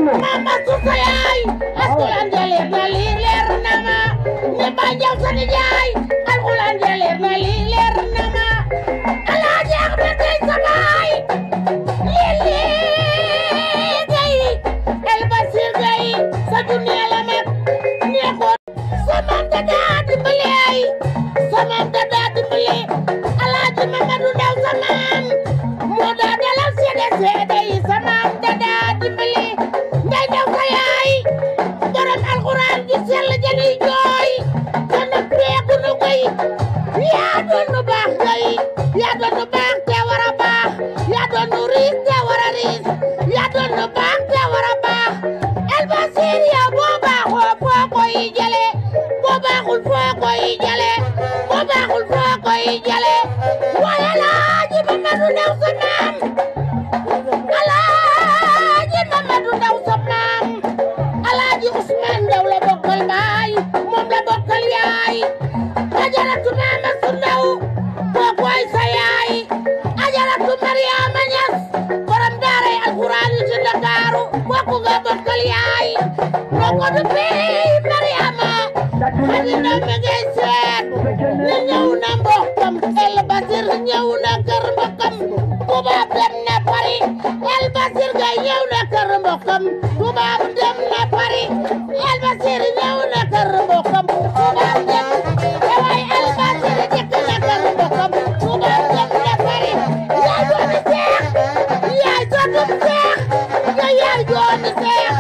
mama susa yaay alquran leer na lii leer na ma ne banjaw sa nijaay alquran leer na lii leer na ma alaaji Ahmed Gay sa baay lii gay El Basir Gay sa dunya la mag neexoon sa maam dadaa dimbali ay sa maam dadaa dimbali alaaji Mamadou Ndaw sa maam moo daa dalal seede yi sa maam dadaa dimbali nday daw sa yaay borom alxuraan ji sell jani jooy sa na peeku nu gay yaa doon nu baax gay yaa doon nu baax te war a baax yaa doon nu riis te war a riis yaa doon nu baax te war a baax El Basir yow boo baaxoo foo koy jële boo baaxul foo koy jële boo baaxul foo koy jële waaye Alaaji Mamadou Ndaw sa maam Alaaji Mamadou Ndaw sa maam Alaaji Ousmane Ndaw la bokkal baay moom la bokkal yaay ajaratu Maama su Ndaw kooku ay sa yaay ajaratu Mariama Ñas borom daaray alxuraan yi ci Ndakaaru kooku nga bokkal yaay kooku du pey Mariama xadi na mi ngay seet ni ñëw na mbokkam El Basir ñëw na kër mbokkam tubaab dem na Paris El Basir Gay ñëw na kër mbokkam tubaab dem na Paris El Basir ñëw na kër mbokkam tubaab dem waaye El Basir jëkk na kër mbokkam tubaab dem na Paris yaay doomi seex yaay sotum seex yaay doomi seex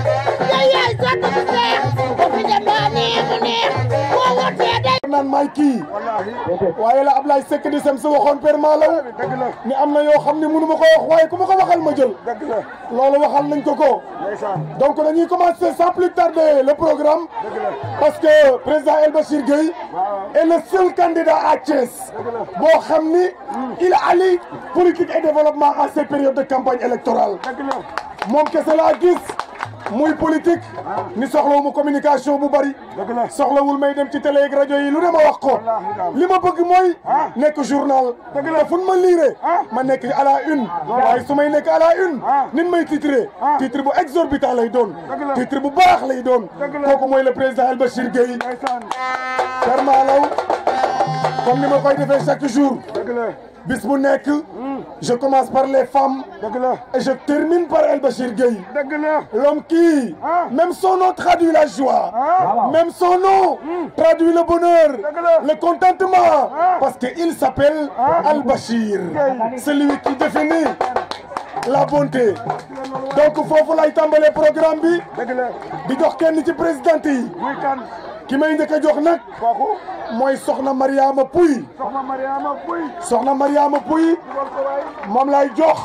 yaay sotum seex ko fi dem ba neex mu neex boo wootee day naan may kii waaye la Ablaye Seck di sem sa waxoon Père Malaw ni am na yoo xam ne mënu ma ko wax waaye ku ma ko waxal ma jël loolu waxal nañ ko donc dañuy commencer sans plus tarder le programme parce que président El Basir Gueye est le seul candidat à Thiès boo xam ni il allie politique et développement en ces périodes de campagne électorale moom kese laa gis muy politique ni soxlawuma communication bu bari soxlawul may dem ci télé ak rajo yi lu ne ma wax ko li ma bëgg mooy nekk journal te fu ma liire ma nekk à la une waaye su may nekk à la une nin may titré titre bu exorbitant lay doon titre bu baax lay doon kooku mooy le président El Basir Gueye Père Malaw comme ni ma koy defee chaque jour bis bu nekk je commence par les femmes et je termine par El Basir Gueye l'homme qui même son nom traduit la joie même son nom traduit le bonheur le contentement parce que il s'appelle El Basir celui qui définit la bonté donc foofu lay tàmbalee programme bi di jox kenn ci présidente yi ki may njëkk a jox nag mooy soxna Mariama Pouy soxna Mariama Pouy moom lay jox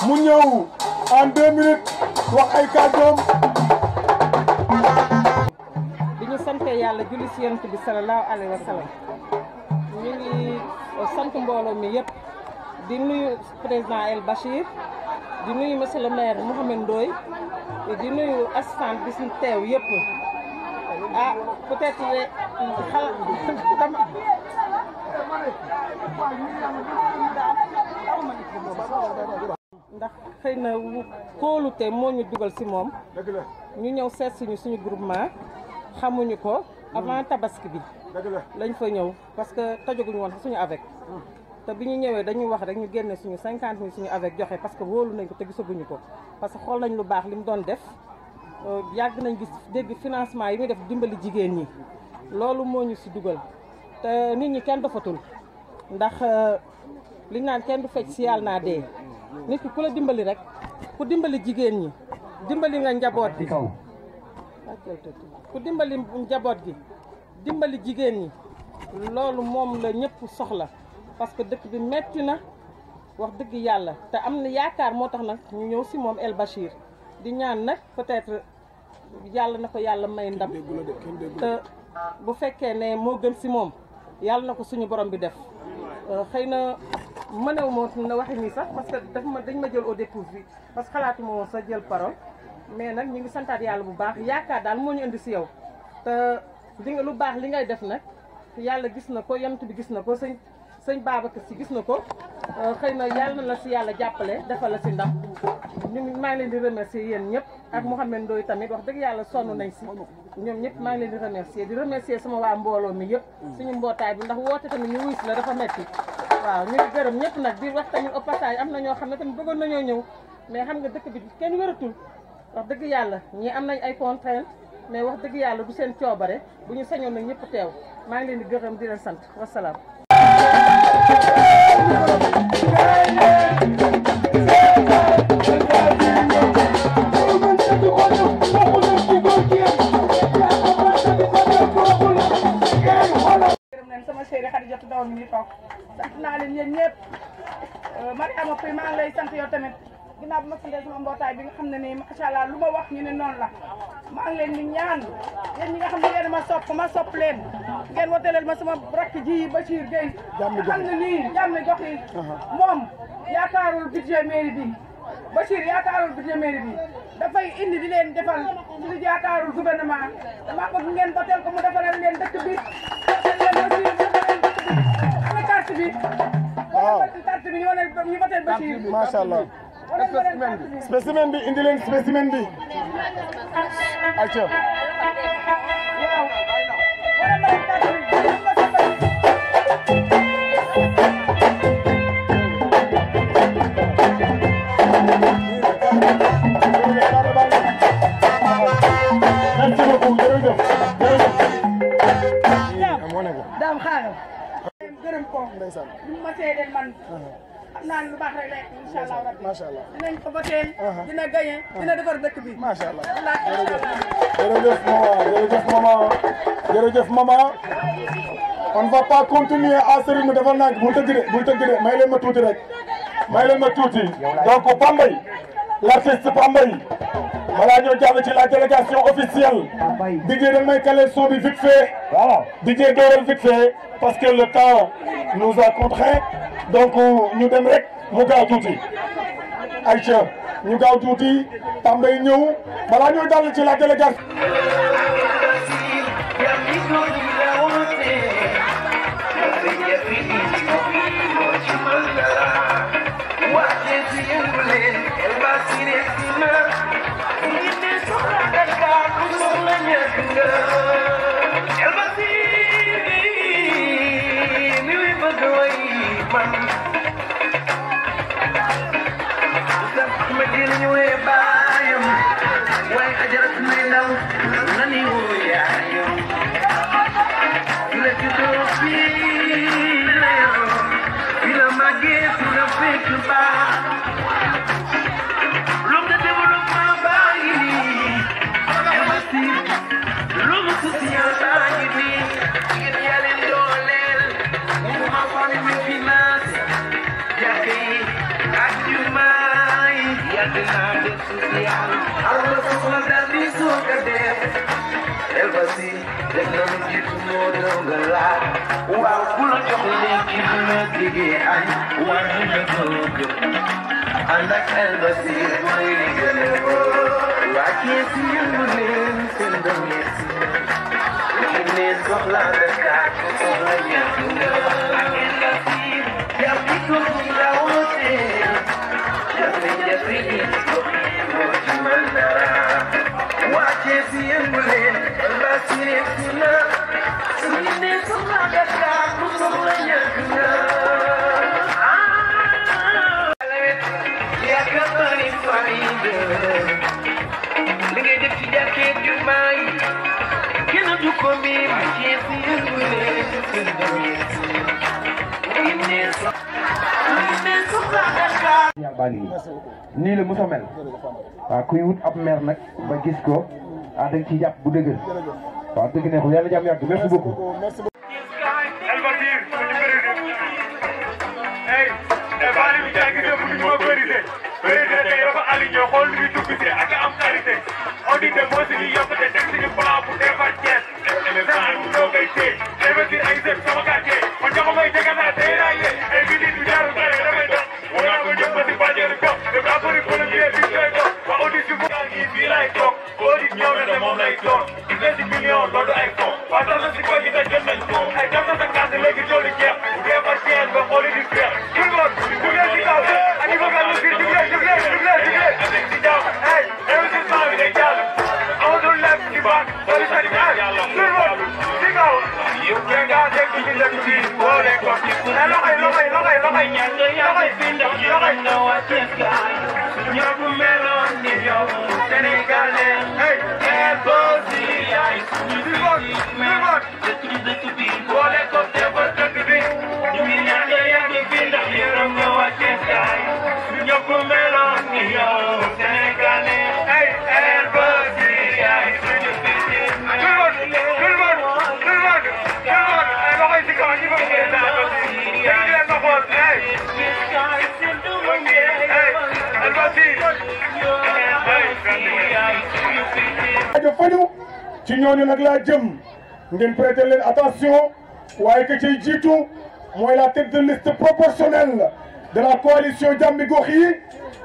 mu ñëw en 2 minutes wax ay kàddoom. bi ñu sante yàlla julli ci Yonent bi sallallahu alayhi wa sallam ñu ngi sant mbooloo mi yëpp di nuyu président El Basir di nuyu monsieur le maire Mouhamed Ndoye di nuyu assistant bi suñu teew yëpp ah peut-être ndax xëy na kóolute moo ñu dugal ci moom ñu ñëw seet suñu groupement xamuñu ko avant tabaski bi lañ fa ñëw parce que tajaguñu woon suñu avec te bi ñu ñëwee dañuy wax rek ñu génne suñu 50 000 suñu avec joxe parce que wóolu nañ ko te gisaguñu ko parce que xool nañ lu baax li mu doon def yàgg nañ gis dégg financement yi muy def dimbali jigéen ñi loolu moo ñu ci dugal te nit ñi kenn dofatul ndax liñ naan kenn du fecc ci yàlla naa dee nit ki ku la dimbali rek ku dimbali jigéen ñi dimbali nga njaboot gi ku dimbali njaboot gi dimbali jigéen ñi loolu moom la ñëpp soxla parce que dëkk bi metti na wax dëgg yàlla te am na yaakaar moo tax nag ñu ñëw ci moom El Basir di ñaan nag peut-être yàlla na ko yàlla may ndam te bu fekkee ne moo gën ci moom yàlla na ko suñu borom bi def xëy na mënewu moo na waxe nii sax parce que dañ ma jël au dépourvu parce que xalaatu ma woon sa jël parole mais nag ñu ngi santaat yàlla bu baax yaakaar daal moo ñu indi ci yow te di nga lu baax li ngay def nag yàlla gis na ko Yonent bi gis na ko sëñ Babacar Sy gis na ko xëy na yàlla na la ci yàlla jàppale defal la ci ndam maa ngi leen di remercier yéen ñëpp ak Mouhamed Ndoye tamit wax dëgg yàlla sonn nañ si ñoom ñëpp maa ngi leen di remercier sama waa mbooloo mi yëpp suñu mbootaay bi ndax woote tamit ñu wuy si la dafa metti waaw ñu ngi gërëm ñëpp nag di wax tamit au passage am na ñoo xam ne tamit bëggoon nañoo ñëw mais xam nga dëkk bi kenn wératul wax dëgg yàlla ñii am nañ ay contraintes mais wax dëgg yàlla du seen coobare bu ñu sañoon nag ñëpp teew maa ngi leen di gërëm di leen sant wasalaam. sama chéri Khadijatu Daw mi ngi toog sant naa leen yéen ñëpp Mariama Faye maa ngi lay sant yow tamit ginnaaw bi ma santee sama mbootaay bi nga xam ne nii macha allah lu ma wax ñu ne noonu la maa ngi leen di ñaan yéen ñi nga xam ne yéen ma sopp leen ngeen woteleel ma sama rakk ji Bachir Gueye xam ne nii jàmm gox yi moom yaakaarul budget mairie bi Bachir yaakaarul budget mairie bi dafay indi di leen defal lu yaakaarul gouvernement dama bëgg ngeen votel ko mu defaral leen dëkk bi ana carte bi carte bi ñu votel Bachir macha allah spécimen bi indi leen spécimen bi acca merci beaucoup jërëjëf daam xaaral gërëm ko ñu ma seedeel man xam naa lu baax rek incha allah rabbi macha allah dinañ ko boteel dina gañe dina defar dëkk bi macha allah jërëjëf maman on va pas continuer à ce rythme dafa nag bul tëgg de may leen ma tuuti donc Pambay l'artiste Pambay voilà ñoo jàll ci la délégation officielle DJ dañ may caler son bi vite fait DJ dooral vite fait parce que le temps nous a contraints donc ñu dem rek mu gaaw tuuti Aïcha ñu gaaw tuuti Pambay ñëw balaa ñoo jàll ci la délégation nii la musa mel waaw kuy wut ab mer nag ba gis ko da nga ciy jàpp bu dëgër waaw dëgg neexul yàlla jàmm yàgg merci beaucoup. Tout le monde, jàll hey investissement bi day jàll amatul lépp ci baax loolu sëriñ hey tout le monde ci kaw yow yaa dégg ci dëkk bi boole ko ci loxoy ñëpp meloon ni yow Sénégalais hey Elbashi yaay dëkk bi boole ko defar dëkk bi ñu ngi ñaan yàgg fi ndax yërëm nga waa Thiès gaay ñëpp meloon ni yow Sénégalais hey Elbashi yaay loxoy si kaw ñu ko rajo faju ci ñooñu nag laa jëm ngeen prêter leen attention waaye que cay jiitu mooy la tête de liste proportionnelle de la coalition Jàmmi Gox yi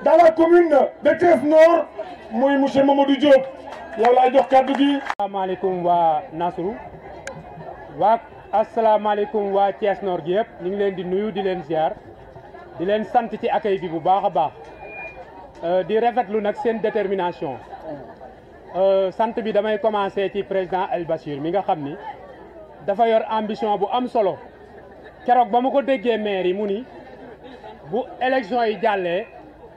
dans la commune de Thiès Nord muy monsieur Mamadou Diop yow laay jox kàddu gi. asalaamaaleykum waa Nasrou asalaamaaleykum waa Thiès Nord gi yëpp ñu ngi leen di nuyu di leen ziar di leen sant ci accueil bi bu baax a baax di rafetlu nag seen détermination sant bi damay commencer ci président Elbachir mi nga xam ni dafa yor ambition bu am solo keroog ba ma ko déggee maire yi mu ni bu élection yi jàllee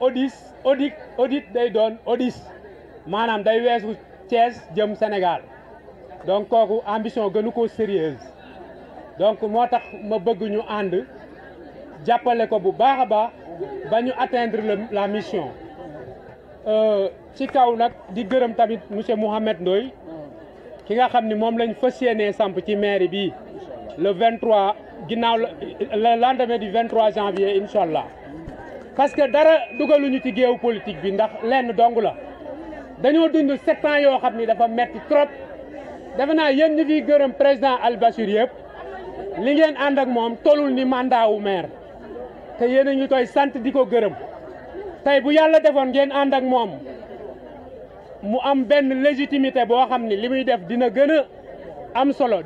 audit day doon audit maanaam day weesu Thiès jëm Sénégal donc kooku ambition gënu ko sérieuse donc moo tax ma bëgg ñu ànd jàppale ko bu baax a baax ba ñu atteindre la mission ci kaw nag di gërëm tamit monsieur Mouhamed Ndoye ki nga xam ni moom lañ fas yéenee samp ci mairie bi le 23 ginnaaw le lendemain du 23 janvier incha allah parce que dara dugaluñu ci géew politique bi ndax lenn dong la dañoo dund 7 ans yoo xam ni dafa metti trop defe naa yéen ñi fiy gërëm président Elbachir yëpp li ngeen ànd ak moom tolul ni mandat wu maire te yéen a ngi koy sant di ko gërëm tey bu yàlla defoon ngeen ànd ak moom mu am benn légitimité boo xam ni li muy def dina gën a am solo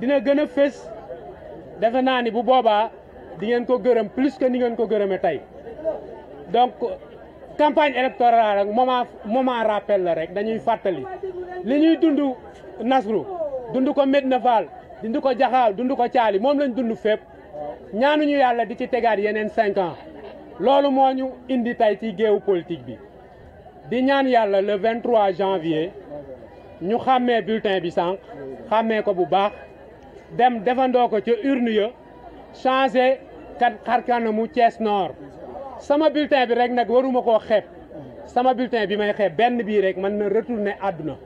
dina gën a fés defe naa ni bu boobaa di ngeen ko gërëm plus que ni ngeen ko gërëme tey donc campagne électorale rek moment rappel la rek dañuy fàttali li ñuy dund Nasrou dund ko Medina Fall dund ko Jaxaaw dund ko Caali moom lañ dund fépp ñaanuñu yàlla di ci tegaat yeneen 5 ans loolu moo ñu indi tey ci géewu politique bi di ñaan yàlla le 23 janvier ñu xàmmee bulletin bi sànq xàmmee ko bu baax dem defandoo ko ca urne ya changé xarkanamu Thiès Nord sama bulletin bi rek nag waruma koo xeeb sama bulletin bi may xeeb benn bii rek mën na retourner àdduna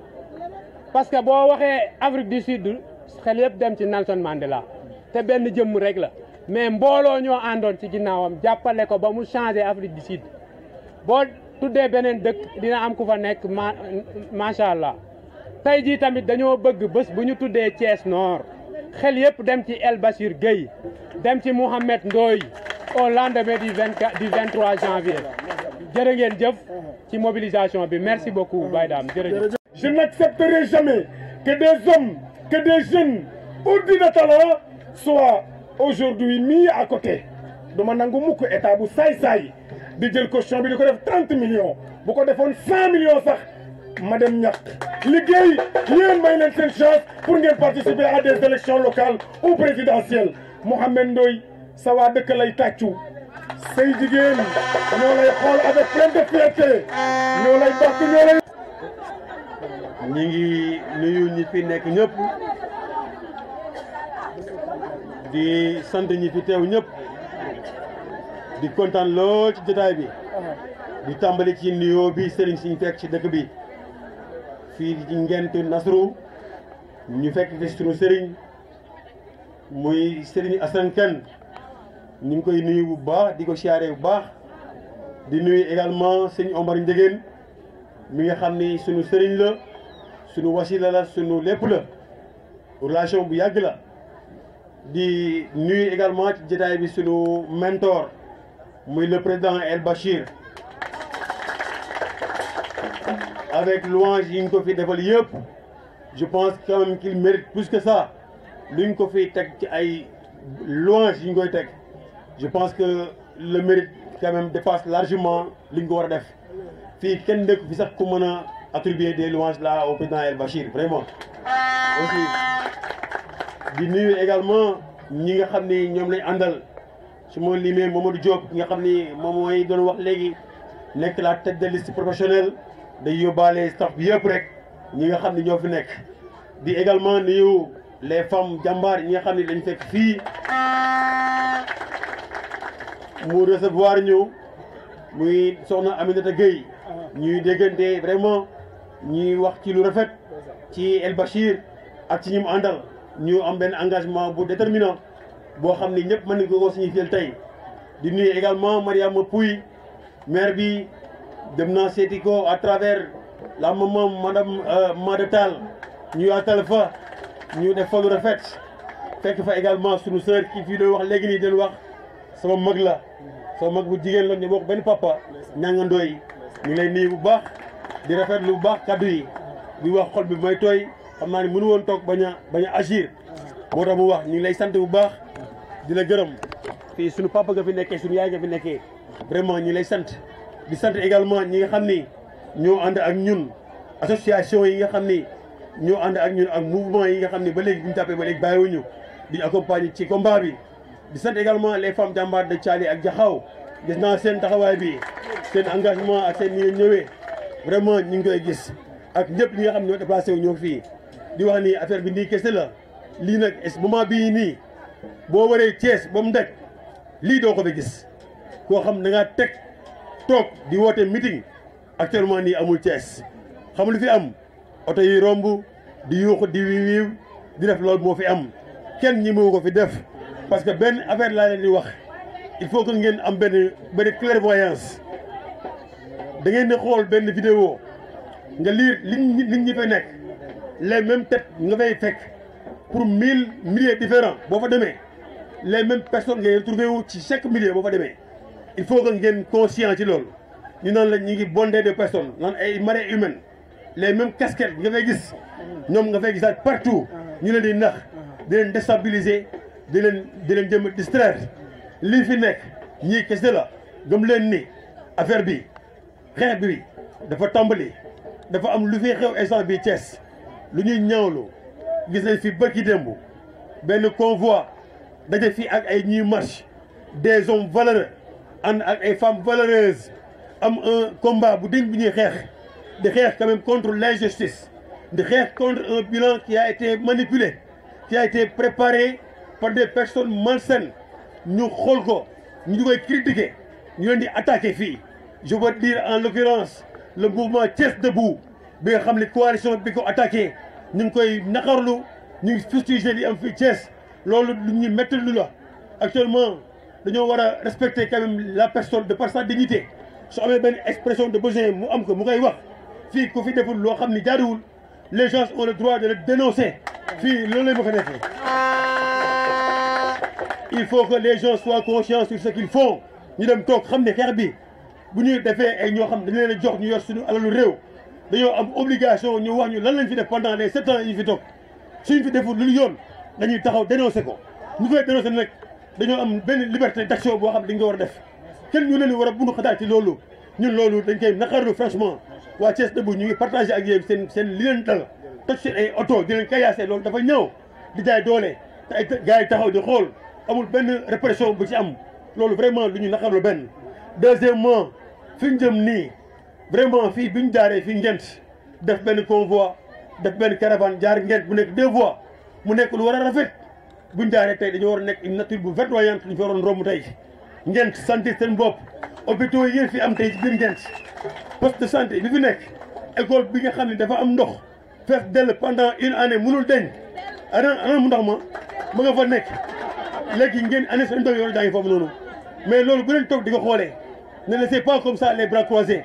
parce que boo waxee Afrique du Sud xel yëpp dem ci Nelson Mandela te benn jëmm rek la mais mbooloo ñoo àndoon ci ginnaawam jàppale ko ba mu changé Afrique du Sud boo tuddee beneen dëkk dina am ku fa nekk macha allah tey jii tamit dañoo bëgg bés bu ñu tuddee Thiès Nord xel yëpp dem ci Elbachir Gueye dem ci Mouhamed Ndoye au lendemain du 23 janvier jërë ngeen jëf ci mobilisation bi merci beaucoup Baye Dame jërëjëf. Je n'accepterai jamais que des hommes, que des jeunes ordi de talent soient aujourd'hui mis à côté. duma nangu mukk état bu saay-saay di jël caution bi di ko def 30 millions bu ko defoon 100 millions sax ma dem ñàkk liggéey yéen may leen seen chance pour ngeen participer à des élections locales ou présidentielles. Mouhamed Ndoye sa waa dëkk lay tàccu say jigéen ñoo lay xool avec plein de fierté ñoo lay bàkk ñoo lay. ñi ngi nuyu ñi fi nekk ñëpp di sant ñi fi teew ñëpp di kontaan lool ci jotaay bi di tàmbali ci nuyoo bi sëriñ si ñu fekk ci dëkk bi fii ci Ngent Nasrou ñu fekk fi sunu sëriñ muy sëriñ Assane Kane ñu ngi koy nuyu bu baax di ko siyaare bu baax di nuyu également sëriñ Omar Ndiéguène mi nga xam ni sunu sëriñ la sunu wasila la sunu lépp la relation bu yàgg la di nuyu également ci jotaay bi sunu mentor muy le président Elbachir avec louange yi ñu ko fi defal yëpp je pense quand même qu'il mérite plus que ça lu ñu ko fi teg ci ay louange yi ñu koy teg je pense que le mérite quand même dépasse largement li ñu ko war a def fii kenn nekk fi sax ku mën a attribuer des louanges là au président El Bachir vraiment. aussi di nuyu également ñi nga xam ni ñoom lañ àndal su ma limee Mamadou Diop nga xam ni moom mooy doon wax léegi nekk la tête de liste professionnelle day yóbbaale staff bi yëpp rek ñi nga xam ni ñoo fi nekk. di également nuyu les femmes jàmbaar ñi nga xam ni dañ fekk fii mu recevoir ñu muy soxna Aminata Gueye ñuy déggante vraiment ñuy wax ci lu rafet ci El Bachir ak ci ñi mu àndal ñu am benn engagement bu déterminant boo xam ni ñëpp mën nañ ko signifier tey. di nuyu également Mariama Pouy maire bi dem naa seeti ko à travers la maman madame Mada Tall ñu yaatal fa ñu def fa lu rafet fekk fa également sunu sœur ki fii doon wax léegi nii doon wax sama mag la sama mag bu jigéen la ñu bokk benn papa ñàngandooy ñu ngi lay nuyu bu baax di rafet lu baax kaddu yi di wax xol bi may tooy xam naa ni mënu woon toog bañ a agir moo tax mu wax ñu ngi lay sant bu baax di la gërëm fii sunu papa nga fi nekkee sunu yaay nga fi nekkee vraiment ñu lay sant di sant également ñi nga xam ni ñoo ànd ak ñun association yi nga xam ni ñoo ànd ak ñun ak mouvement yi nga xam ni ba léegi bu ñu tàppee ba léegi bàyyiwuñu di accompagner ci combat bi di sant également les femmes jàmbaar de Thiali ak Jaxaaw gis naa seen taxawaay bi seen engagement ak seen ni ñëwee vraiment ñu ngi koy gis ak ñëpp ñi nga xam ne ñoo déplacé wu ñoo fii di wax ni affaire bi nii kese la lii nag moment bii nii boo waree Thiès ba mu daj lii doo ko fi gis koo xam da ngaa teg toog di woote meeting actuellement nii amul Thiès xam lu fi am oto yi romb di yuuxu di wiiw di def loolu moo fi am kenn ñi moo ko fi def parce que benn affaire laa leen di wax il faut que ngeen am benn clairvoyance da ngeen di xool benn vidéo nga lire nit ñi fay nekk les mêmes têtes nga fay fekk pour 1000 milieux différents boo fa demee les mêmes personnes ngay retrouvé wu ci chaque milieu boo fa demee il faut que ngeen conscient ci loolu ñu naan la ñu ngi bondé de personnes naan ay marées humaines les mêmes casquettes nga fay gis ñoom nga fay gisaat partout ñu leen di nax di leen déstabiliser di leen jëm distraire lii fi nekk ñii kese la gëm leen ni affaire bi xeex bi dafa tàmbali dafa am lu fi xew instant bi Thiès lu ñuy ñaawlu gis nañ fi bërki démb benn convoi daje fi ak ay ñuy marche des hommes valeureux ànd ak ay femmes valeureuses am un combat bu diñ bu ñuy xeex di xeex quand même contre l'injustice di xeex contre un bilan qui a été manipulé qui a été préparé par des personnes malsaines ñu xool ko ñu koy critiquer ñu leen di attaquer fii je veux dire en l'occurrence le mouvement Thiès Debout bi nga xam ne coalition bi ko attaqué ñu ngi koy naqarlu ñu ngi fustiger li am fii Thiès loolu lu ñuy métti lu la actuellement dañoo war a respecter quand même la personne de par sa dignité su amee benn expression de besoin mu am ko mu koy wax fii ku fi deful loo xam ni jaaduwul les gens ont le droit de le dénoncer fii loolu lay ma ko defee il faut que les gens soient conscients sur ce qu'ils font ñu dem toog xam ne xeex bi bu ñuy defee ay ñoo xam dañu leen a jox ñu yor suñu alalu réew dañoo am obligation ñu wax ñu lan lañ fi def pendant les 7 ans yi ñu fi toog suñ fi deful lu yoon dañuy taxaw dénoncer ko ñu koy dénoncer nag dañoo am benn liberté d'action boo xam ne dañ ko war a def kenn ñu leen war a bundu xataal ci loolu ñun loolu dañ koy naqarlu franchement waa Thiès Debout ñu ngi partagé ak yéen seen li leen dal toj seen ay oto di leen kayyaase loolu dafa ñëw di jaay doole te ay gars yi taxaw di xool amul benn répression bu ci am loolu vraiment lu ñu naqarlu benn. deuxièmement fi ñu jëm nii vraiment fii bi ñu jaaree fii Ngent def benn convoi def benn caravane jaar Ngent bu nekk 2 voies mu nekk lu war a rafet bu ñu jaaree tey dañoo war a nekk une nature bu verdoyante ñu fa waroon romb tey Ngent sentir seen bopp hôpitaux yi ngeen fi am tey ci biir Ngent poste de santé bi fi nekk école bi nga xam ne dafa am ndox fees dell pendant une année mënul deñ ana mu ndox ma nga fa nekk léegi ngeen année seen ndox yoonu daa ngi foofu noonu mais loolu bu leen toog di ko xoolee ne laissez pas comme ça les bras croisés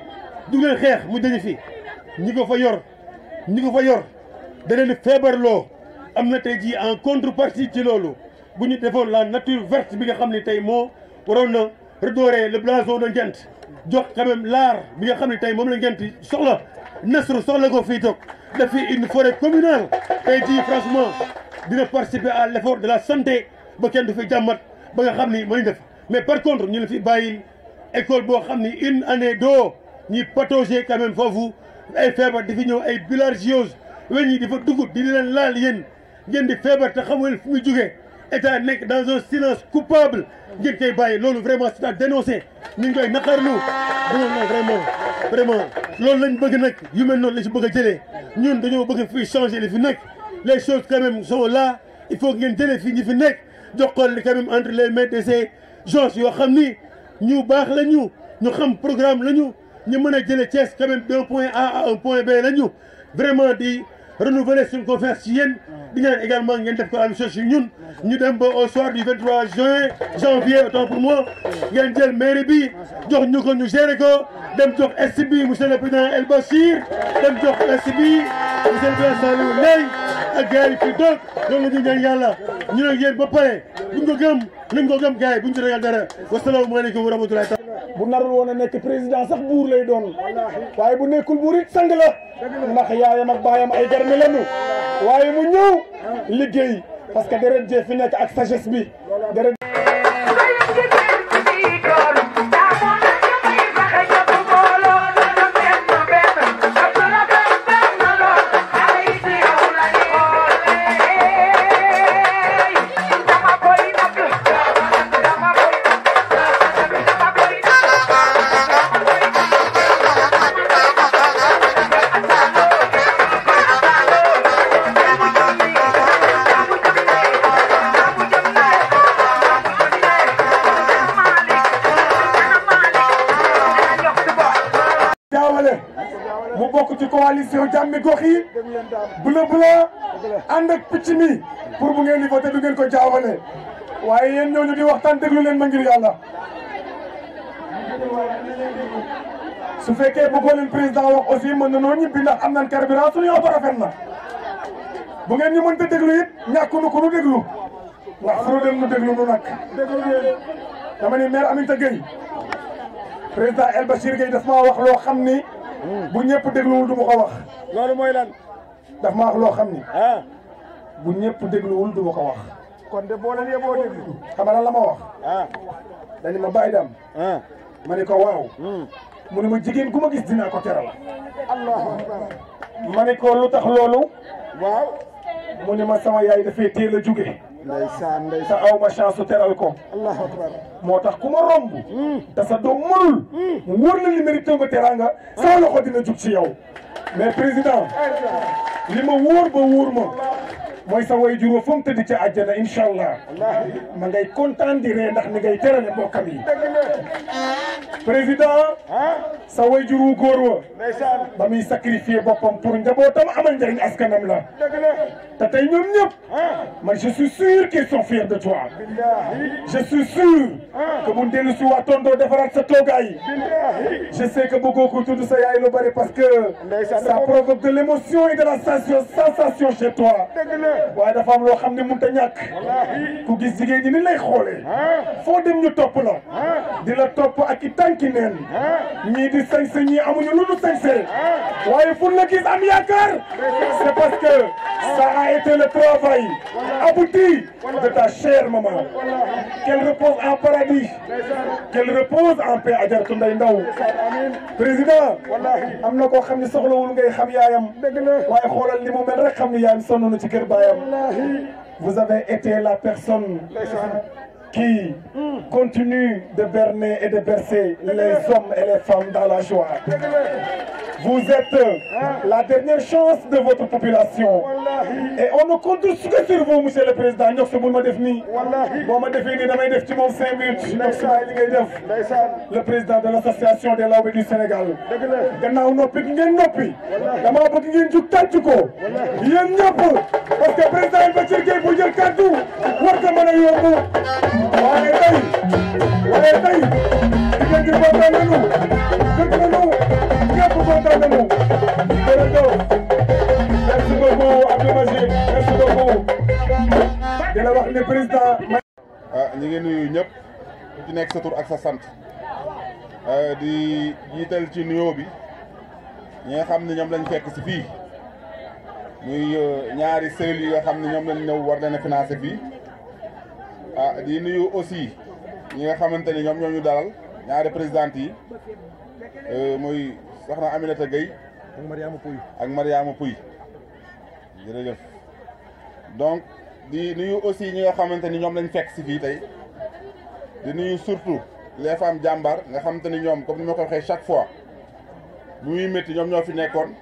du leen xeex mu dañu fi ñi ko fa yor da leen feebarloo am na tey jii en contrepartie ci loolu bu ñu defoon la nature verte bi nga xam ne tey moo waroon na redorer le blason de Ngent jox quand même l'art bi nga xam ne tey moom la Ngent soxla Nasru soxla ko fii toog def fi une forêt communale tey jii franchement dina participer à l'effort de la santé ba kenn du fi jàmmat ba nga xam ni mënuñ def mais par contre ñu la fi bàyyil école boo xam ni une année doo ñi patauger quand même foofu ay feebar di fi ñëw ay bilharziose weñ ñi di fa dugg di leen laal yéen ngeen di feebar te xamul fu muy jógee état nekk dans un silence coupable ngeen koy bàyyi loolu vraiment c'est à dénoncer ñu ngi koy naqarlu vraiment loolu lañ bëgg nag yu mel noonu la ci bëgg a jëlee ñun dañoo bëgg fi changer li fi nekk les choses quand même sont là il faut ngeen jëlee fii ñi fi nekk jox ko quand même entre les mains de ces gens yoo xam ni ñu baax la ñu xam programme la ñu mën a jëlee Thiès quand même d'un point A à un point B la ñu vraiment di renouveler suñu confiance ci yéen di ñaan également ngeen def ko la même chose ci ñun ñu dem ba au soir du 23 janvier autant pour moi ngeen jël mairie bi jox ñu ko ñu gérer ko dem jox est bi monsieur le président El Bachir dem jox est bi monsieur le président Saliou Leye ak gars yi fi donc loolu la ñuy ñaan yàlla ñu ne yéen ba pare buñ ko gëm nañ ko gëm gars yi buñ ci ragal dara wasalaamaaleykum wa rahmatulahi taala bu narul woon a nekk président sax buur lay doon waaye bu nekkul buur it sang la ndax yaayam ak baayam ay garmi lañu waaye mu ñëw liggéey parce que deret jee fi nekk ak sagesse bi deret mu bokk ci coalition jàmmi gox yi bula ànd ak picc mi pour bu ngeen di voté du ngeen ko jaawale waaye yéen ñooñu di waxtaan déglu leen ma ngir yàlla su fekkee bëggoo leen président wax aussi mën na noo ñibbi ndax am nañ carburant suñu oto rafet na bu ngeen ñu mënta déglu it ñàkkunu ko nu déglu ndax fu nu dem nu déglu nu nag dama ni maire Aminata Gueye président El Bachir Gueye daf maa wax loo xam ni bu ñëpp dégluwul du ma ko wax. loolu mooy lan. daf ma wax loo xam ni. bu ñëpp dégluwul du ma ko wax. kon de boo leen yeboo déglu. xam nga lan la ma wax. dañu ma bàyyi dam ma ni ko waaw. mu ne ma jigéen gu ma gis dinaa ko teral. allahu akbar. ma ni ko lu tax loolu. waaw. mu ne ma sama yaay dafay teel a jóge. ndeysaan te aw ma chance su teral ko. allahu akbar. moo tax ku ma romb. te sa doom mënul. mu wóor la li mérite nga teranga sama loxo dina jug ci yow. mais président li ma wóor ba wóor ma mooy sa way juróom fa mu tëdd ca àjjana incha allah ma ngay kontaan di ree ndax ni ngay terale mbokkam yi. président sa way juru góor wa ba muy sacrifier boppam pour njabootam amal njëriñ askanam la. te tey ñoom ñëpp man je suis sûr qu'ils sont fiers de toi. je suis sûr que bu dellu si waatoon doo defaraat sa toogaay. je sais que bëggoo ko tudd sa yaay lu bari parce que ça provoque de l'émotion et de la sensation chez toi. waaye dafa am loo xam ne mënut a ñàkk. ku gis jigéen ñi ni lay xoolee. foo dem ñu topp la. di la topp ak i tànki neen. ñii di sañse ñii amuñu lu dul sañse. waaye fu la gis am yaakaar. c'est parce que ça a été le travail abouti de ta chère maman. Qu'elle repose en paradis. Qu'elle repose en paix Adjaratou Ndeye Ndaw. président am na koo xam ne soxlawul ngay xam yaayam. waaye xoolal li mu mel rek xam ni yaayam sonn na ci kër baayam. vous avez été la personne qui continue de berner et de bercer les hommes et les femmes dans la joie. Vous êtes la dernière chance de votre population. Et on ne compte que sur vous, monsieur le président. ñox sa bul ma def nii. boo ma defee nii damay def ci moom 5 minutes. ñox sa li ngay def. le président de l'association des Lawbe du Sénégal. gannaaw noppi gi ngeen noppi. dama bëgg ngeen jug tàcc ko. yéen ñëpp parce que président El Bachir Gueye bu jël kàddu war ko mën a yóbbu. waaye tey jigéen ñi kontaan nañu dëgg nañu ñëpp kontaan nañu jërëjëf merci beaucoup Abdou Majid merci beaucoup di la wax ne président ñi ngi nuyu ñëpp ku ci nekk sa tur ak sa sant di jiital ci nuyoo bi ñi nga xam ne ñoom lañ fekk si fii muy ñaari cellules yi nga xam ne ñoom lañ ñëw war leen a financer fii di nuyu aussi ñi nga xamante ni ñoom ñoo ñu dalal ñaari présidente yi muy soxna Aminata Gueye ak Mariama Pouy jërëjëf. donc di nuyu aussi ñi nga xamante ni ñoom lañ fekk si fii tey di nuyu surtout les femmes jàmbaar nga xamante ni ñoom comme ni ma ko waxee chaque fois bu muy métti ñoom ñoo fi nekkoon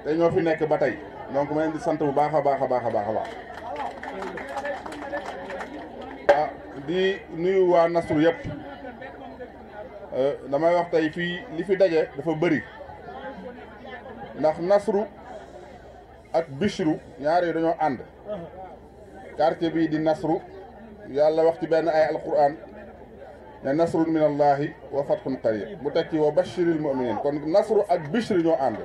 te ñoo fi nekk ba tey donc ma leen di sant bu baax a baax a baax a baax a baax. ah di nuyu waa Nasru yëpp damay wax tey fii li fi daje dafa bëri ndax Nasru ak Bichru ñaar yooyu dañoo ànd quartier bii di Nasru yàlla wax ci benn ay alquran ne nasrun min allahi wa fathun qarib mu tekki wa bashiril mu'minin kon Nasru ak Bichru ñoo ànd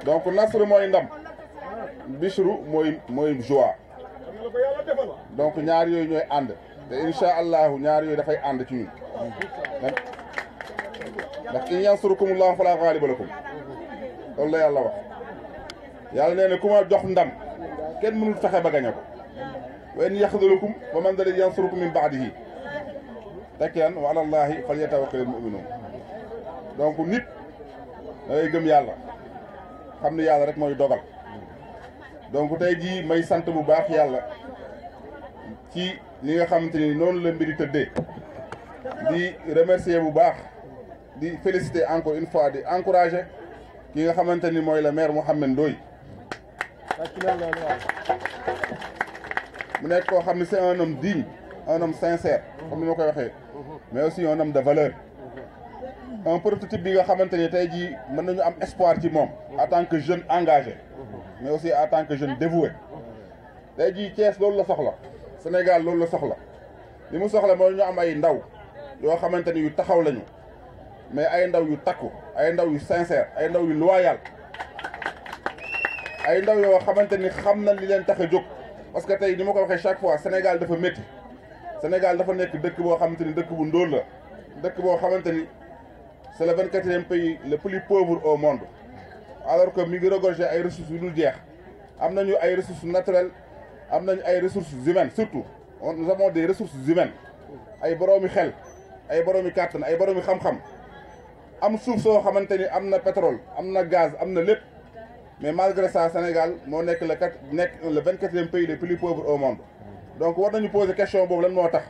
donc Nasru mooy ndam Bichru mooy joie donc ñaar yooyu ñooy ànd te incha allahu ñaar yooyu dafay ànd ci ñun ndax in yansurukumullahu fala ghaliba lakum loolu la yàlla wax yàlla nee na ku ma jox ndam kenn mënul fexe ba gañe ko wa in yaxdulukum fa man dal yansurukum min baadihi tekki lan wa ala allahi falyatawakkalil mu'minun donc nit da ngay gëm yàlla xam ni yàlla rek mooy dogal donc tey jii may sant bu baax yàlla ci li nga xamante ni noonu la mbiri tëddee di remercier bu baax di féliciter encore une fois di encourager ki nga xamante ni mooy le maire Mouhamed Ndoye mu nekk koo xam ne c'est un homme digne un homme sincère comme ni ma koy waxee mais aussi un homme de valeur un prototype bi nga xamante ni tey jii mën nañu am espoir ci moom en tant que jeune engagé mais aussi en tant que jeune dévoué tey jii Thiès loolu la soxla Sénégal loolu la soxla li mu soxla mooy ñu am ay ndaw yoo xamante ni yu taxaw lañu mais ay ndaw yu takku ay ndaw yu sincère ay ndaw yu loyal ay ndaw yoo xamante ni xam na li leen tax a jóg parce que tey ni ma ko waxee chaque fois Sénégal dafa métti Sénégal dafa nekk dëkk boo xamante ni dëkk bu ndóol la dëkk boo xamante ni c'est le 24e pays le plus pauvre au monde alors que mi ngi regorger ay ressources yu dul jeex am nañu ay ressources naturelles am nañu ay ressources humaines surtout nous avons des ressources humaines ay boroomi xel ay boroomi kàttan ay boroomi xam-xam am suuf soo xamante ni am na pétrole am na gaz am na lépp mais malgré ça Sénégal moo nekk le 24e pays le plus pauvre au monde donc war nañu poser question boobu lan moo tax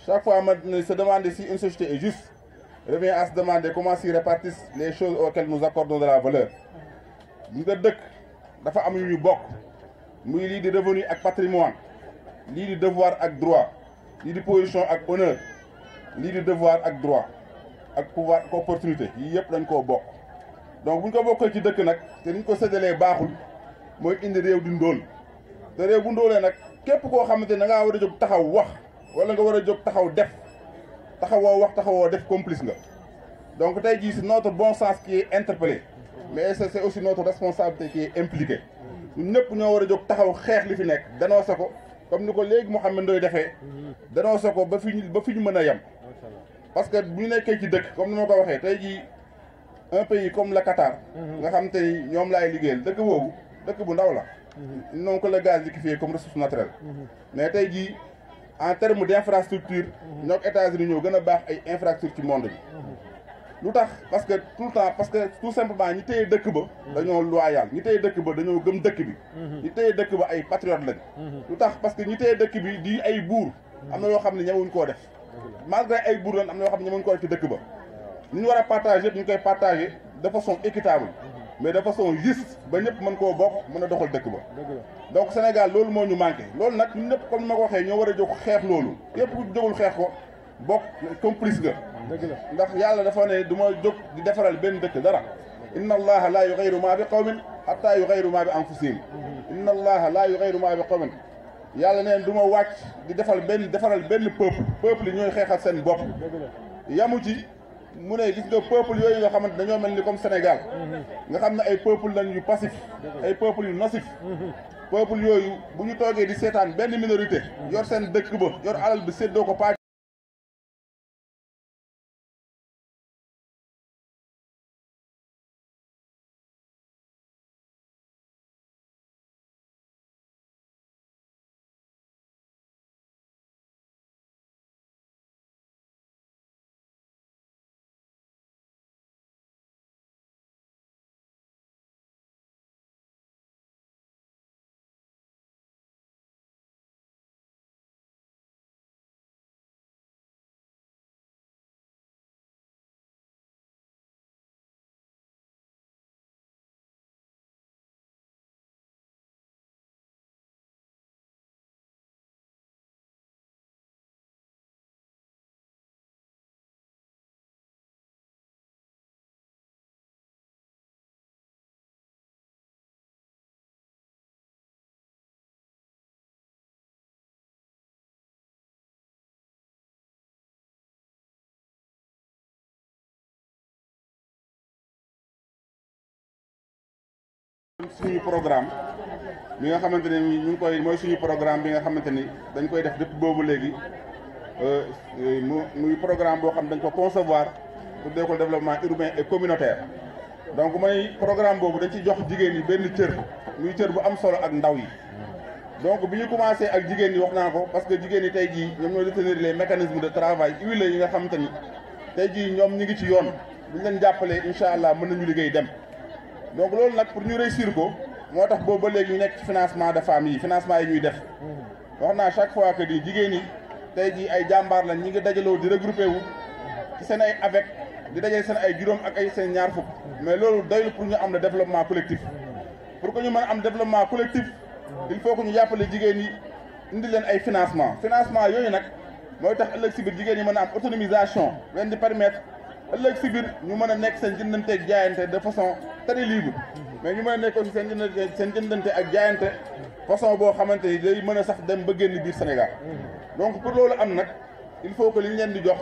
chaque fois ma se demander si une société est juste revient à se demander comment s'y répartissent les choses auxquelles nous accordons de la valeur ñu nga dëkk dafa am yu ñu bokk muy lii di revenu ak patrimoine lii di devoir ak droit lii di position ak honneur lii di devoir ak droit ak pouvoir ak opportunité yii yëpp dañ koo bokk donc bu ñu ko bokkee ci dëkk nag te ni ñu ko séddalee baaxul mooy indi réew di ndóol te réew bu ndóolee nag képp koo xamante ne da ngaa war a jóg taxaw wax wala nga war a jóg taxaw def taxawoo wax taxawoo def complice nga donc tey jii c'est notre bon sens qui est interpellé mais c'est aussi notre responsabilité qui est impliquée ñun ñëpp ñoo war a jóg taxaw xeex li fi nekk dénoncé ko comme ni ko léegi Mouhamed Ndoye defee dénoncé ko ba fi ñu mën a yem parce que bu ñu nekkee ci dëkk comme ni ma ko waxee tey jii un pays comme le Qatar nga xam te ni ñoom laay liggéeyal dëkk boobu dëkk bu ndaw la ils n'ont que le gaz liquéfié comme ressource naturelle mais tey jii en terme d'infrastructure ñoo États-Unis ñoo gën a baax ay infrastructure ci monde bi lu tax parce que tout simplement ñi téye dëkk ba dañoo loyal ñi téye dëkk ba dañoo gëm dëkk bi ñi téye dëkk ba ay patriote lañ lu tax parce que ñi téye dëkk bi di ay buur am na yoo xam ne ñemewuñ koo def malgré ay buur lañ am na yoo xam ne ñemewuñ koo def ci dëkk ba li ñu war a partager ñu koy partager de façon équitable mais de façon juste ba ñëpp mën koo bokk mën a doxal dëkk ba donc Sénégal loolu moo ñu manqué loolu nag ñun ñëpp comme ni ma ko waxee ñoo war a jóg xeex loolu yëpp ku jógul xeex ko bokk complice nga ndax yàlla dafa ne du ma jóg di defaral benn dëkk dara inna allaha la yughayyiru ma bi qawmin hatta yughayyiru ma bi anfusihim inna allaha la yughayyiru ma bi qawmin yàlla neen du ma wàcc di defaral benn peuple yi ñooy xeexal seen bopp yamu ci mu ne gis nga peuple yooyu nga xamante dañoo mel ni comme Sénégal nga xam ne ay peuple lañ yu passif ay peuple yu nocif peuple yooyu bu ñu toogee di seetaan benn minorité yor seen dëkk ba yor alal bi séddoo ko suñu programme bi nga xamante ne ñu ngi koy mooy suñu programme bi nga xamante ni dañ koy def depuis boobu léegi muy programme boo xam dañ ko concevoir pour le développement urbain et communautaire. donc mooy programme boobu dañ ci jox jigéen ñi benn cër muy cër bu am solo ak ndaw yi. donc bi ñu commencé ak jigéen ñi wax naa ko parce que jigéen ñi tey jii ñoom ñoo détenir les mécanismes de travail huilés yi nga xamante ni tey jii ñoom ñu ngi ci yoon bu ñu leen jàppalee incha allah mën nañu liggéey dem. donc loolu nag pour ñu réussir ko moo tax boobu ba léegi ñu nekk ci financement de femmes yi financement yi ñuy def wax naa chaque fois que di jigéen ñi tey jii ay jàmbaar lañ ñi ngi dajaloo di regroupé wu ci seen ay avec di dajale seen ay juróom ak ay seen ñaar fukk mais loolu doyul pour ñu am le développement collectif pour que ñu mën a am développement collectif il faut que ñu jàppale jigéen ñi indi leen ay financement yooyu nag mooy tax ëllëg si biir jigéen ñi mën a am autonomisation leen di permettre ëllëg si biir ñu mën a nekk seen jëndanteeg jaayante de façon très libre mais ñu mën a nekk aussi seen jëndante ak jaayante façon boo xamante ni day mën a sax dem ba génn biir Sénégal donc pour loolu am nag il faut que li ñu leen di jox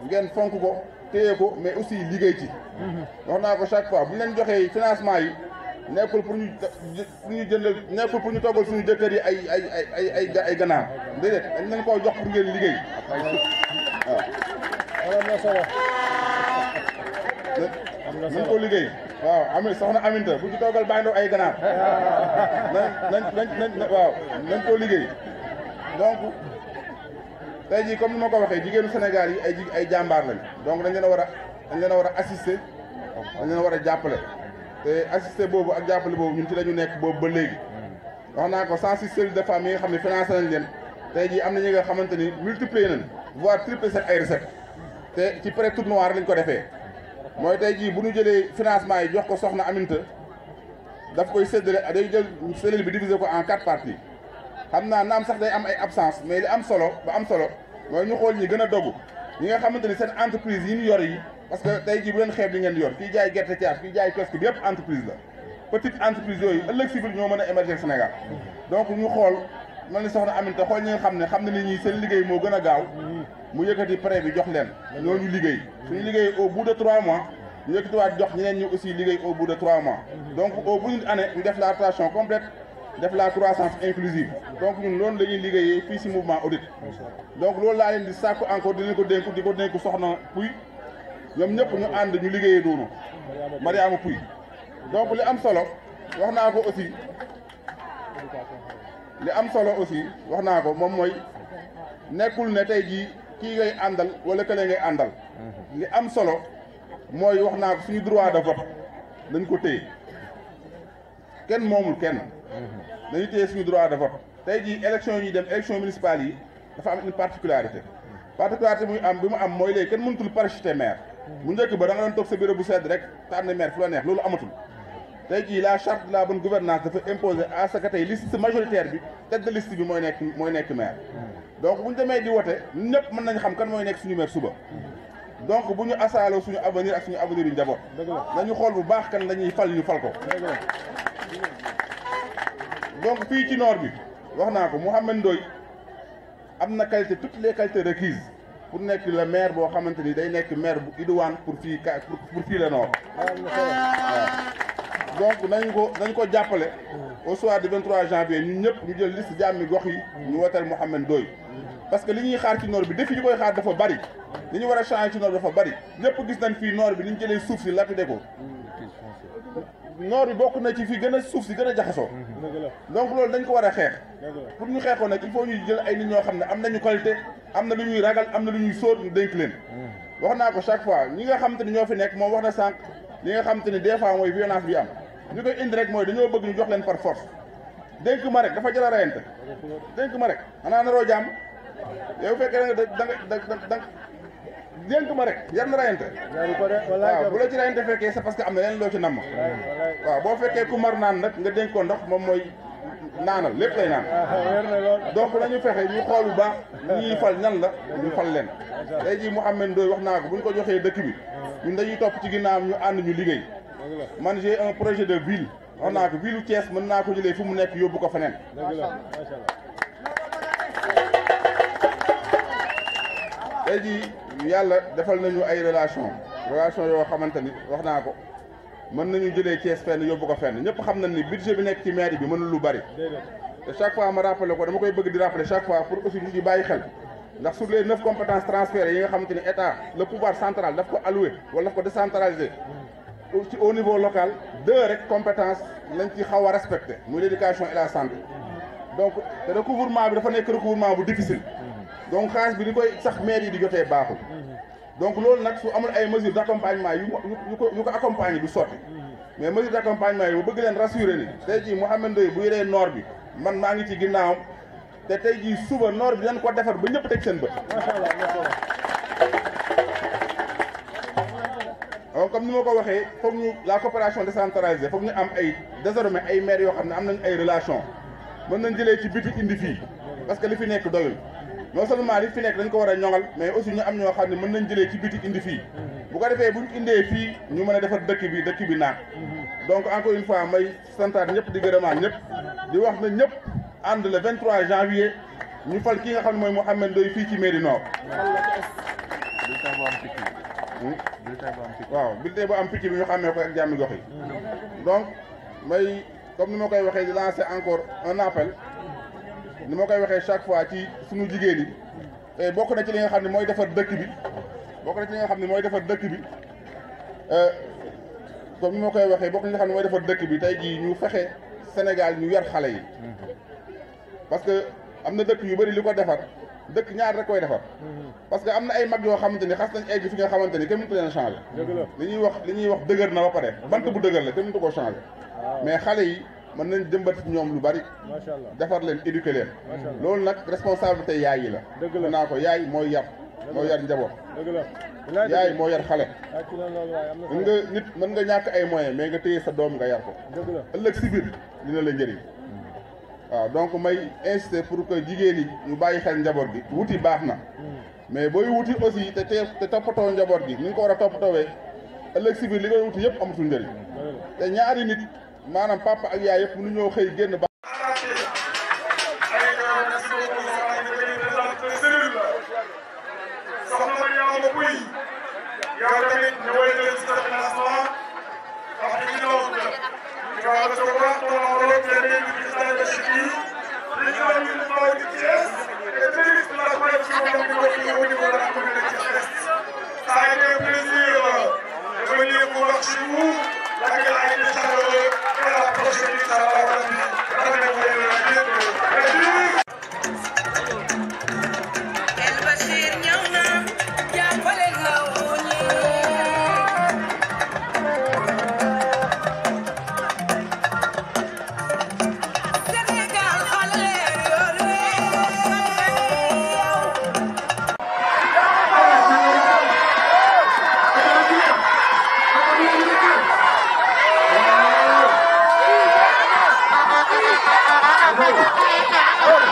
ngeen fonk ko téye ko mais aussi liggéey ci wax naa ko chaque fois bu ñu leen joxee financement yi nekkul pour ñu jënd nekkul pour ñu toggal suñu jëkkër yi ay ganaar déedéet dañ leen koo jox pour ngeen liggéey waaw nañ ko liggéey waaw ami soxna Aminta bu ci toogal bàyyi ndaw ay ganaar nañ waaw nañ ko liggéey donc tey jii comme ni ma ko waxee jigéenu Sénégal yi ay jàmbaar lañ donc dañ leen a war a assister dañ leen a war a jàppale te assister boobu ak jàppale boobu ñun ci la ñu nekk boobu ba léegi wax naa ko 106 cellules de femmes yi nga xam ne financé nañ leen tey jii am na ñi nga xamante ni multiplier nañ voire triplé seen ay recettes te ci pré tournoi lañ ko defee mooy tey jii bu ñu jëlee financement yi jox ko soxna Aminta daf koy séddale day jël cellule bi diviser ko en 4 parties xam naa naam sax day am ay absence mais li am solo ba am solo mooy ñu xool ñi gën a dogu ñi nga xamante ni seen entreprise yi ñu yor yi parce que tey jii bu leen xeeb li ngeen yor kii jaay gerte caaf kii jaay kiosque bi yëpp entreprise la petite entreprise yooyu ëllëg si biir ñoo mën a émerger Sénégal donc ñu xool mel ni soxna Aminta xool ñi nga xam ne nit ñi seen liggéey moo gën a gaaw mu yëkkati prêt bi jox leen ñooñu liggéey suñu liggéey au bout de 3 mois ñu yëkkatiwaat jox ñeneen ñi aussi liggéey au bout de 3 mois donc au bout d'une année ñu def la rotation complète def la croissance inclusive donc ñun loolu la ñuy liggéeyee fii si mouvement audit donc loolu laa leen di sàkku encore di leen ko dénku soxna Pouy ñoom ñëpp ñu ànd ñu liggéeyee noonu Mariama Pouy donc li am solo wax naa ko aussi wax naa ko moom mooy nekkul ne tey jii kii ngay àndal wala kële ngay àndal li am solo mooy wax naa ko suñu droit de vote dañ ko téye kenn moomul kenn dañu téye suñu droit de vote tey jii élection yi ñuy dem élection municipale yi dafa am une particularité bi mu am mooy léegi kenn mënutul parachuter maire bu njëkk ba da nga doon toog sa bureau bu sedd rek tànn maire fu la neex loolu amatul tey jii la charte de la bonne gouvernance dafa imposer à ce que tey liste majoritaire bi tête de liste bi mooy nekk maire donc bu ñu demee di wote ñun ñëpp mën nañu xam kan mooy nekk suñu maire suba donc bu ñu asaaloo suñu avenir ak suñu avenir yu njaboot nañu xool bu baax kan la ñuy fal ñu fal ko donc fii ci nord bi wax naa ko Mouhamed Ndoye am na qualité toutes les qualités requises pour nekk le maire boo xamante ni day nekk maire bu idoine pour fii le nord donc nañ ko jàppale au soir du 23 janvier ñun ñëpp ñu jël liste jàmmi gox yi ñu woteel Mouhamed Ndoye parce que li ñuy xaar ci nord bi défi ñu koy xaar dafa bari li ñu war a changer ci nord bi dafa bari ñëpp gis nañ fii nord bi ni ñu jëlee suuf si lapidé ko nord bi bokk na ci fii gën a suuf si gën a jaxasoo donc loolu dañ ko war a xeex pour ñu xeexoo nag il faut ñuy jël ay nit ñoo xam ne am nañu qualité am na lu ñuy ragal am na lu ñuy sóor ñu dénk leen wax naa ko chaque fois ñi nga xamante ni ñoo fi nekk moom wax na sànq li nga xamante ni des fois mooy violence bi am ñu koy indi rek mooy dañoo bëgg ñu jox leen par force dénk ma rek dafa jël a rayante dénk ma rek xanaa naroo jàmm yow fekkee da dénk ma rek yar na rayante waaw bu la ci rayante fekkee c'est parce que am na leen loo ci namm waaw boo fekkee ku mar naan nag nga dénk ko ndox moom mooy naanal lépp lay naan donc nañu fexe ñu xool bu baax ñi fal ñan la ñu fal leen tey jii Mouhamed Ndoye wax naa ko bu ñu ko joxee dëkk bi ñun dañuy topp ci ginnaawam ñu ànd ñu liggéey man j'ai un projet de ville wax naa ko ville u Thiès mën naa ko jëlee fu mu nekk yóbbu ko feneen tey jii yàlla defal nañu ay relation yoo xamante ni wax naa ko mën nañu jëlee Thiès fenn yóbbu ko fenn ñëpp xam nañ ni budget bi nekk ci mairie bi mënul lu bari te chaque fois ma rappelé ko dama koy bëgg di rappeler chaque fois pour aussi ñu ci bàyyi xel ndax sur les 9 compétences transférées yi nga xamante ni état le pouvoir central daf ko alloué wala daf ko décentralisé ci au niveau local 2 rek compétence lañ ci xaw a respecté muy l'éducation et la santé donc te recouvrement bi dafa nekk recouvrement bu difficile donc xaalis bi di koy sax maire yi di jotee baaxul donc loolu nag su amul ay mesures d'accompagnement yu ko accompagner du sotti mais mesures d'accompagnement yi bu bëgg leen rassurer ni tey jii Mouhamed Ndoye bu yoree noor bi man maa ngi ci ginnaawam te tey jii suba noor bi dañ ko defar ba ñëpp teg seen bët. macha allah donc comme ni ma ko waxee foog ñu la coopération décentralisée foog ñu am ay désormais ay maires yoo xam ne am nañ ay relations mën nañ jëlee ci biti indi fii parce que li fi nekk doyul non seulement li fi nekk dañ ko war a ñoŋal mais aussi ñu am ñoo xam ne mën nañ jëlee ci biti indi fii bu ko defee bu ñu indee fii ñu mën a defar dëkk bi naat donc encore une fois may santaat ñëpp di gërëmaat ñëpp di wax na ñëpp ànd le 23 janvier ñu fal ki nga xam ne mooy Mouhamed Ndoye fii ci mairie Nord. waaw bulletin bu am picc bi ñu xàmmee ko ak jàmmi gox yi donc may comme ni ma koy waxee di lancer encore un appel ni ma koy waxee chaque fois ci suñu jigéen yi te bokk na ci li nga xam ne mooy defar dëkk bi bokk na ci li nga xam ne mooy defar dëkk bi comme ni ma koy waxee bokk na ci li nga xam ne mooy defar dëkk bi tey jii ñu fexe Sénégal ñu yar xale yi parce que am na dëkk yu bëri li ko defar dëkk ñaar rek koy defar parce que am na ay mag yoo xamante ni xas nañ egg fi nga xamante ni kenn mënut leen changé li ñuy wax dëgër na ba pare bant bu dëgër la kenn mënut koo changé mais xale yi mën nañ jëmbat ci ñoom lu bari defar leen éduquer leen loolu nag responsabilité yaay yi la naa ko yaay mooy yar njaboot yaay moo yar xale mën nga ñàkk ay moyens mais nga téye sa doom nga yar ko ëllëg si biir dina la njëriñ waaw donc may insister pour que jigéen ñi ñu bàyyi xel njaboot gi wuti baax na mais booy wuti aussi te toppatoo njaboot gi ni nga ko war a toppatoowee ëllëg si biir li ngay wuti yëpp amatul njëriñ te ñaari nit maanaam papa ak yaay yëpp mënu ñoo xëy génn ba soxna Mariama Pouy yow tamit ñëwal nga ci sa financement wax dëgg yàlla tu vas recevoir ton enveloppe de bénéficiaires de Chiki li ñu doon ñu taw di Thiès et ministre de la production de au niveau de la commune de Thiès. Ça a été un plaisir de venir vous voir chez vous. L'accueil a été chaleureux et à la prochaine Inch'Allah Rabbi. Rendez-vous le 8 Thank you.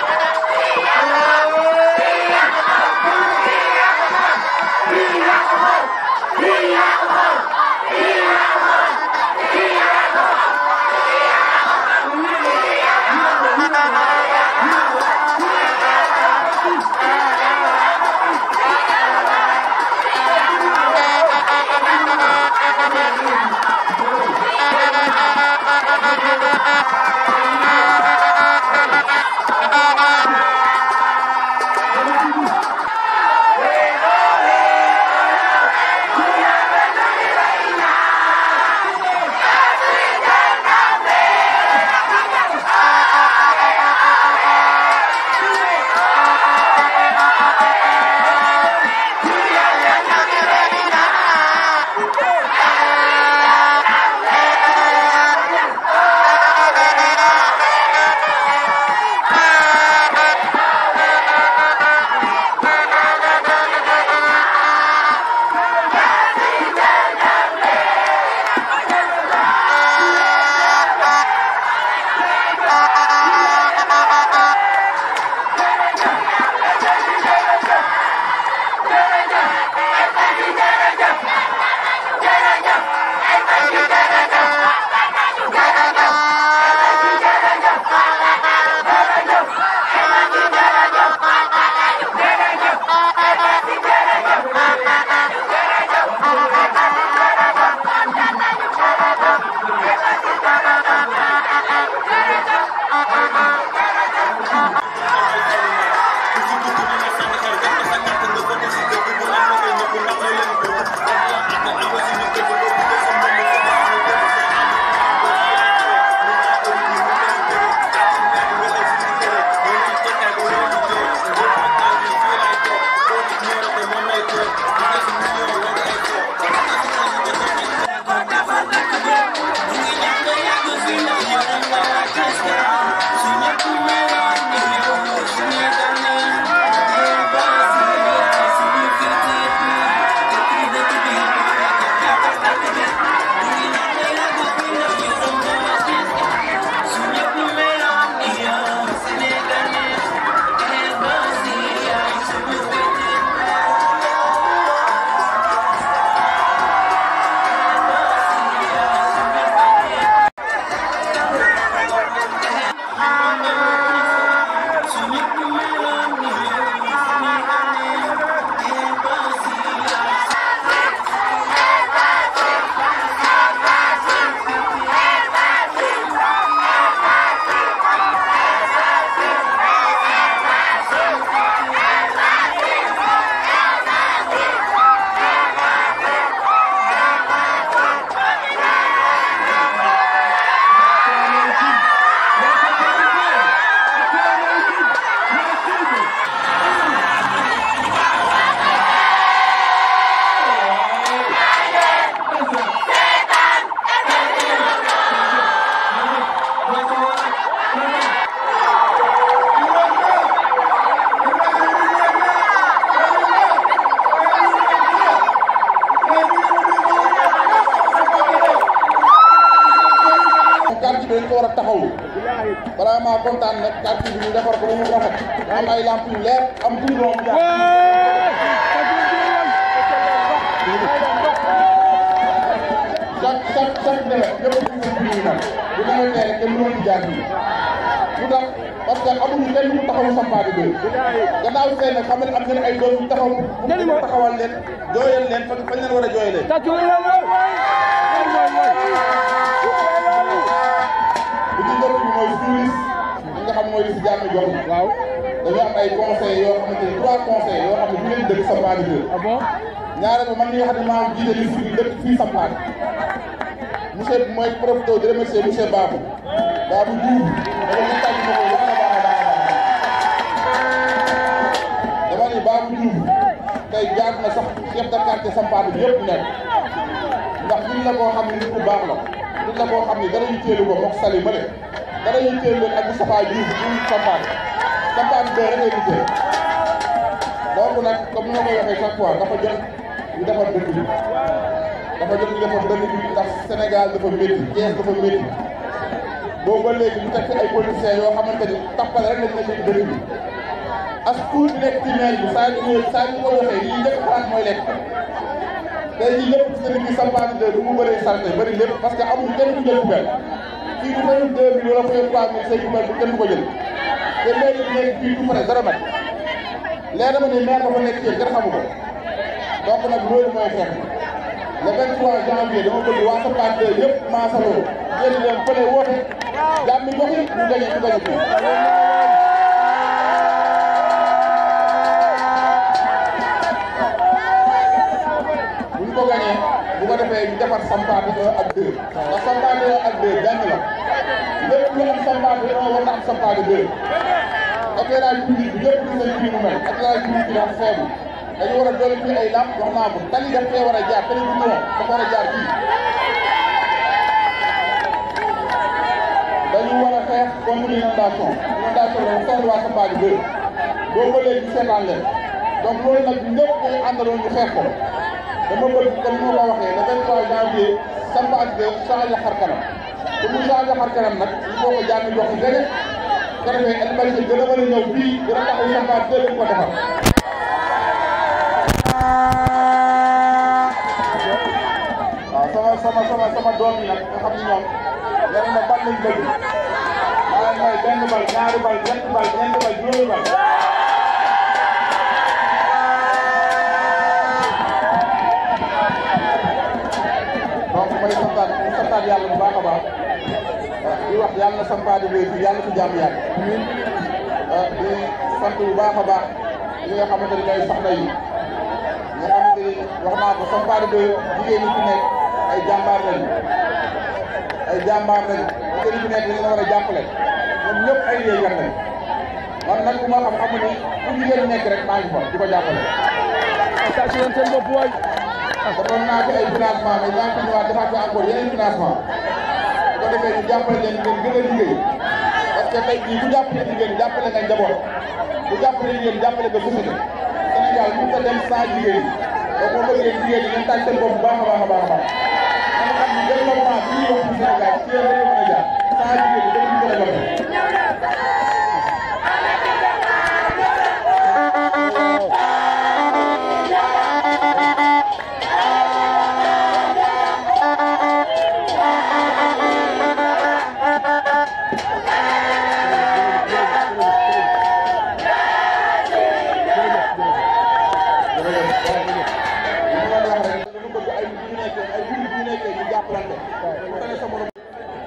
bi dañ ko war a taxaw balaa maa kontaan nag quartier bi ñu defar ko ba mu rafet am ay lamp yu leer am tuuti doom chaque nawet ñëpp ñu nag bu nawet nee rek kenn mënoon ci jaar bi lu tax parce que amuñu kenn ñu taxawu Sampaate Gueye gannaaw seen nag xam ne am ngeen ay doom yu taxaw bu taxawal leen jooyal leen fañ leen war a jooyalee bu ci njëkk bi mooy suulis li nga xam mooy li si jàmm jox waaw dañu am ay conseils yoo xamante ni 3 conseils yoo xam ne bu leen dëkk Sampaate Gueye ñaareel ba man mi nga xam ne maa ngi jiite liste bi dëkk fii Sampaate monsieur mooy profité di remercier monsieur Babou Diouf dama ñu tàgg ma ko dama ni Babou Diouf tey jaar na sax chef de quartier Sampaate bi yëpp nekk ndax nit la koo xam ne nit ku baax la nit la koo xam ne dara ñu teelu ko mook Sali ma de dara ñu teelu leen ak Moustapha Diouf bu Sampaate bee rek lay liggéey donc nag comme ni ma koy waxee chaque fois dafa jot ñu defar dëkk bi dafa jot ñu defar dëkk bi ndax Sénégal dafa métti Thiès dafa métti boobu ba léegi ñu teg ay politiciens yoo xamante ni tappale rek lañ nekk ci dëkk bi as tuuti nekk ci maire bi saa ñu ko waxee lii njëkk xalaat mooy lekk tey jii lépp ci dëkk bi Sampaate Gueye du mu bëree salte bëri lépp parce que amul kenn ku jël poubelle fii du fayul 2000 wala fayul 3000 say poubelle bu kenn du ko jël te maire bi nekk fii du pare dara mat leer na ma ni maire dafa nekk ci kenn xamu ko donc nag loolu mooy xeex le 23 janvier dama bëgg waa Sampaate Gueye yëpp maasaloo génn leen fële woote jàmm mi doxi ñu gañe ko bu ñu ko gañee bu ko defee ñu defar Sampaate 1 ak 2 ndax Sampaate 1 ak 2 benn la lépp lu am Sampaate 1 war na am Sampaate 2 éclairage public bi yëpp gis nañ fi mu mel éclairage public bi dafa faible dañu war a doole fii ay lamp wax naa ko tali daf fee war a jaar tali bu ñëw dafa war a jaar fii dañu war a xeex contre inondation dafa soxla waa Sampaate Gueye boobu ba léegi ñu seetaan leen donc loolu nag ñëpp ñu àndaloon ñu xeex ko dama bëgg comme ni ma ko waxee le 23 janvier Sampaate Gueye changé xar kanam pour mu changé xar kanam nag il faut que jàmm jox gën ko defee El Malick gën a mën a ñëw fii gën a taxaw Sampaate Gueye ko defar waaw sama doom yi nag nga xam ni ñoom yeneen na ban lañ bëgg maa ngi may benn bal ñaari bal ñetti bal ñeenti bal juróomi bal donc may santaat yàlla bu baax a baax di wax yàlla na Sampaate Gueye fii yàlla fi jàmm yàgg di sant bu baax a baax li nga xamante ni ngay soxna yi nga xamante ni wax naa ko Sampaate Gueye jigéen ñi fi nekk ay jàmbaar lañu jigéen ñi fi nekk dañu war a jàppale ñoom ñëpp ay liggéeykat lañu man nag bu ma xam ni fu jigéen nekk rek maa ngi fa di ko jàppale. station seen bopp waay. defoon naa fi ay financement mais daa fi ñëwaat defaat fi encore yeneen financement bu ko defee ñu jàppale leen ngeen gën a liggéey parce que tey jii bu jàppale jigéen jàppale nga njaboot bu jàppale jigéen jàppale nga société Sénégal mënut a dem sans jigéen ñi donc boo bëggee jigéen ñi ngeen tàj seen bopp bu baax a baax a baax a baax nga xam ni développement bi ñuy wax ci Sénégal ci yéen rek mën a jaar sans jigéen ñi dañu gën a doxee.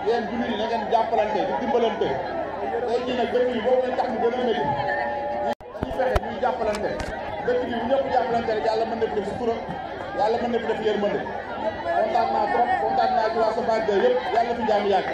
yéen jullit yi na ngeen jàppalante di dimbalante tey jii nag dëkk yi boobu lañ tax mu gën a métti dañuy fexe ñuy jàppalante dëkk bi bu ñëpp jàppalante rek yàlla mën na fi def sutura yàlla mën na fi def yërmande kontaan naa trop kontaan naa ci waa Sampaate Gueye yëpp yàlla fi jàmm yàgg